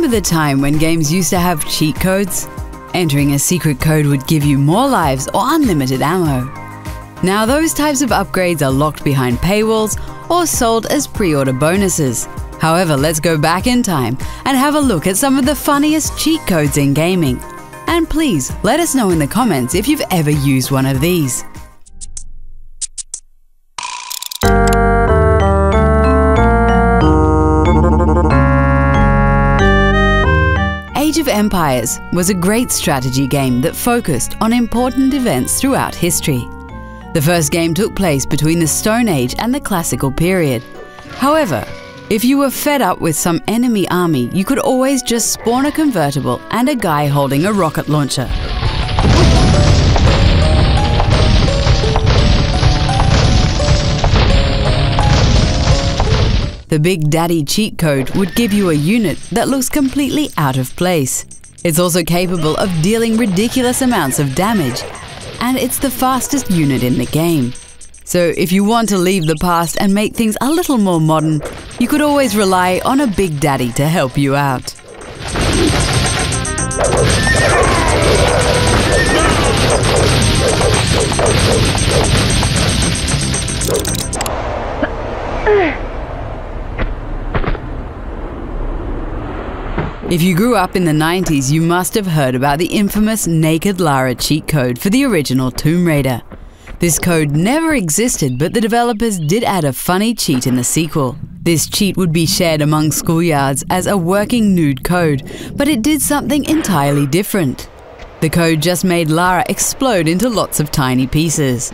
Remember the time when games used to have cheat codes? Entering a secret code would give you more lives or unlimited ammo. Now those types of upgrades are locked behind paywalls or sold as pre-order bonuses. However, let's go back in time and have a look at some of the funniest cheat codes in gaming. And please, let us know in the comments if you've ever used one of these. Age of Empires was a great strategy game that focused on important events throughout history. The first game took place between the Stone Age and the Classical period. However, if you were fed up with some enemy army, you could always just spawn a convertible and a guy holding a rocket launcher. The Big Daddy cheat code would give you a unit that looks completely out of place. It's also capable of dealing ridiculous amounts of damage, and it's the fastest unit in the game. So if you want to leave the past and make things a little more modern, you could always rely on a Big Daddy to help you out. If you grew up in the 90s, you must have heard about the infamous Naked Lara cheat code for the original Tomb Raider. This code never existed, but the developers did add a funny cheat in the sequel. This cheat would be shared among schoolyards as a working nude code, but it did something entirely different. The code just made Lara explode into lots of tiny pieces.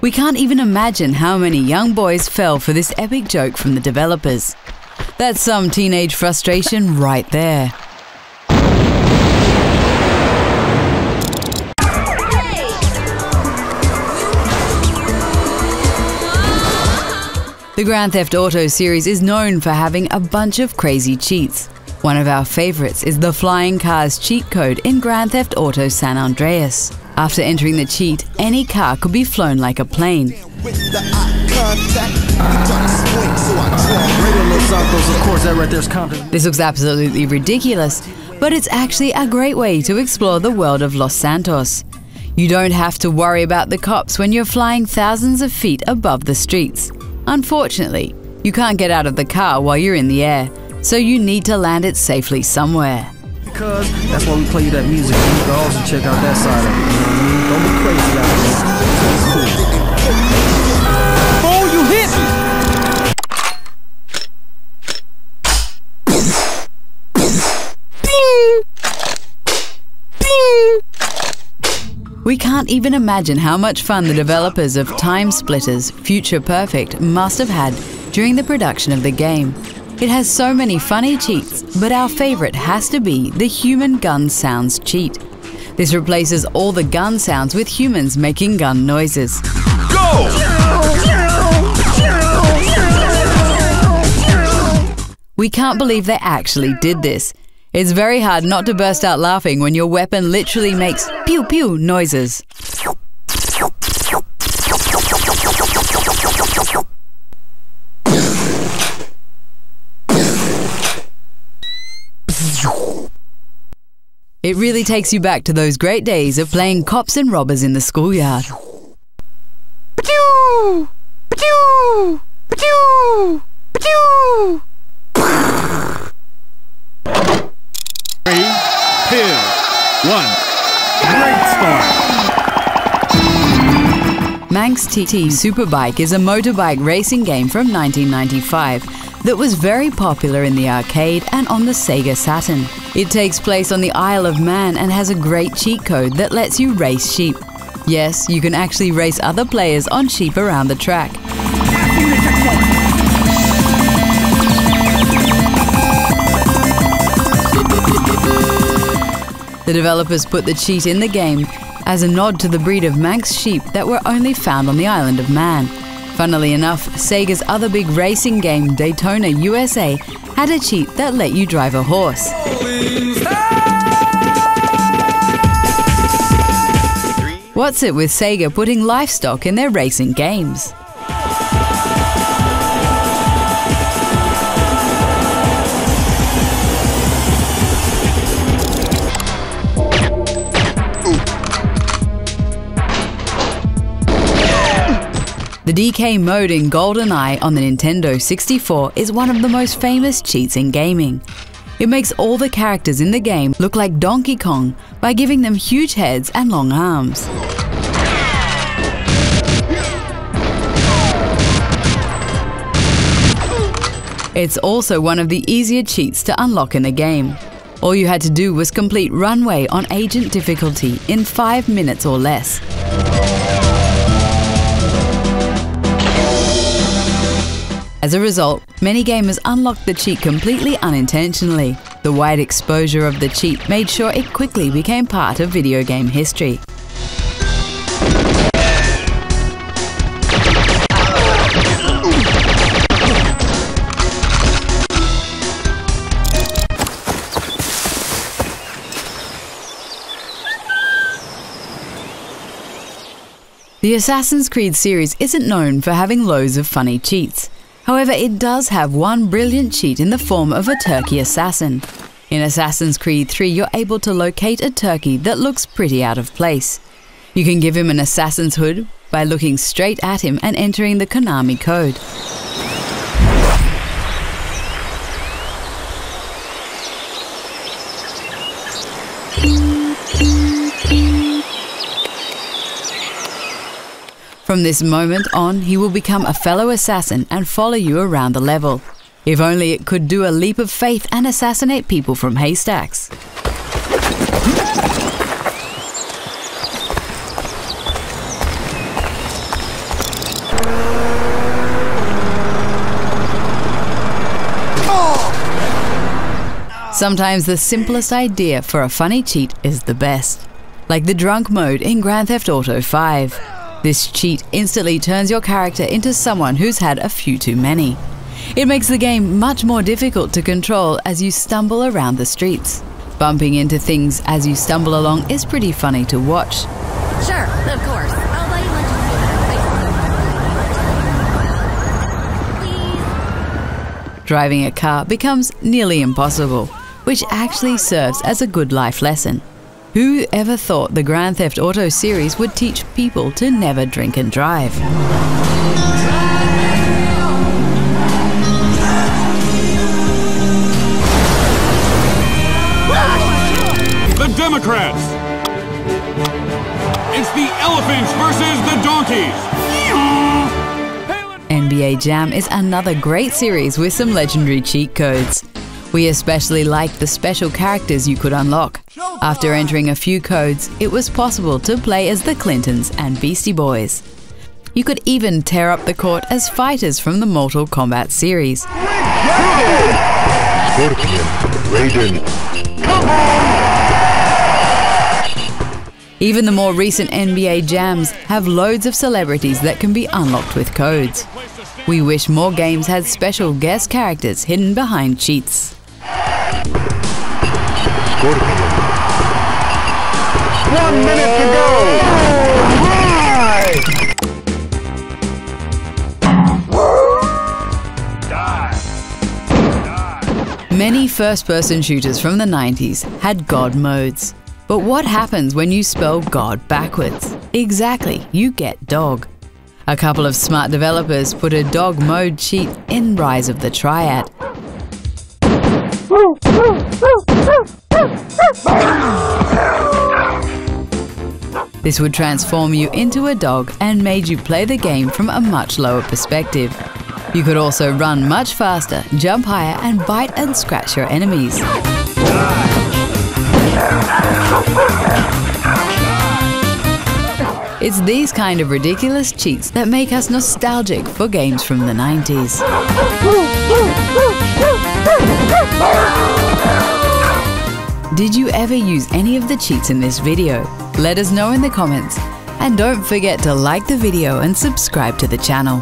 We can't even imagine how many young boys fell for this epic joke from the developers. That's some teenage frustration right there. The Grand Theft Auto series is known for having a bunch of crazy cheats. One of our favorites is the Flying Cars cheat code in Grand Theft Auto San Andreas. After entering the cheat, any car could be flown like a plane. This looks absolutely ridiculous, but it's actually a great way to explore the world of Los Santos. You don't have to worry about the cops when you're flying thousands of feet above the streets. Unfortunately, you can't get out of the car while you're in the air, so you need to land it safely somewhere. Because that's why we play you that music. You can also check out that side of it. You know what I mean? Don't be crazy out there. Oh, you hit me! We can't even imagine how much fun the developers of Timesplitters Future Perfect must have had during the production of the game. It has so many funny cheats, but our favorite has to be the human gun sounds cheat. This replaces all the gun sounds with humans making gun noises. Go! We can't believe they actually did this. It's very hard not to burst out laughing when your weapon literally makes pew pew noises. It really takes you back to those great days of playing cops and robbers in the schoolyard. Pew! Pew! Pew! Pew! 3, 2, 1. Great start! Manx TT Superbike is a motorbike racing game from 1995 that was very popular in the arcade and on the Sega Saturn. It takes place on the Isle of Man and has a great cheat code that lets you race sheep. Yes, you can actually race other players on sheep around the track. The developers put the cheat in the game as a nod to the breed of Manx sheep that were only found on the Island of Man. Funnily enough, Sega's other big racing game, Daytona USA, had a cheat that let you drive a horse. What's it with Sega putting livestock in their racing games? The DK mode in GoldenEye on the Nintendo 64 is one of the most famous cheats in gaming. It makes all the characters in the game look like Donkey Kong by giving them huge heads and long arms. It's also one of the easier cheats to unlock in the game. All you had to do was complete Runway on Agent difficulty in 5 minutes or less. As a result, many gamers unlocked the cheat completely unintentionally. The wide exposure of the cheat made sure it quickly became part of video game history. The Assassin's Creed series isn't known for having loads of funny cheats. However, it does have one brilliant cheat in the form of a turkey assassin. In Assassin's Creed 3, you're able to locate a turkey that looks pretty out of place. You can give him an assassin's hood by looking straight at him and entering the Konami code. From this moment on, he will become a fellow assassin and follow you around the level. If only it could do a leap of faith and assassinate people from haystacks. Sometimes the simplest idea for a funny cheat is the best. Like the drunk mode in Grand Theft Auto 5. This cheat instantly turns your character into someone who's had a few too many. It makes the game much more difficult to control as you stumble around the streets. Bumping into things as you stumble along is pretty funny to watch. Sure, of course. I'll let you Please. Driving a car becomes nearly impossible, which actually serves as a good life lesson. Who ever thought the Grand Theft Auto series would teach people to never drink and drive? The Democrats! It's the elephants versus the donkeys! NBA Jam is another great series with some legendary cheat codes. We especially liked the special characters you could unlock. After entering a few codes, it was possible to play as the Clintons and Beastie Boys. You could even tear up the court as fighters from the Mortal Kombat series. Even the more recent NBA Jams have loads of celebrities that can be unlocked with codes. We wish more games had special guest characters hidden behind cheats. 1 minute to go! Many first-person shooters from the 90s had God modes. But what happens when you spell God backwards? Exactly, you get dog. A couple of smart developers put a dog mode cheat in Rise of the Triad. This would transform you into a dog and made you play the game from a much lower perspective. You could also run much faster, jump higher, and bite and scratch your enemies. It's these kind of ridiculous cheats that make us nostalgic for games from the 90s. Did you ever use any of the cheats in this video? Let us know in the comments. And don't forget to like the video and subscribe to the channel.